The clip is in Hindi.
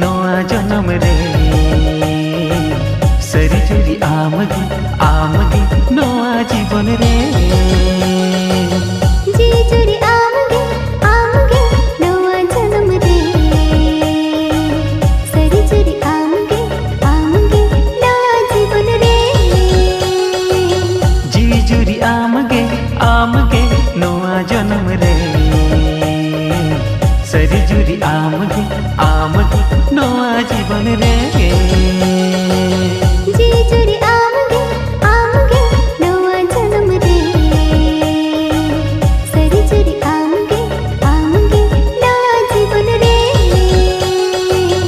नवा जन्म रे सरी जुरी आमगे आमगे नवा जीवन रे जी जुरी आमगे आमगे नवा जन्म रे सरी जुरी आमगे आमगे नवा जीवन रे जी जुरी आमगे आमगे नवा जन्म रे सरी जुरी आमगे आमगे नवा जीवन रे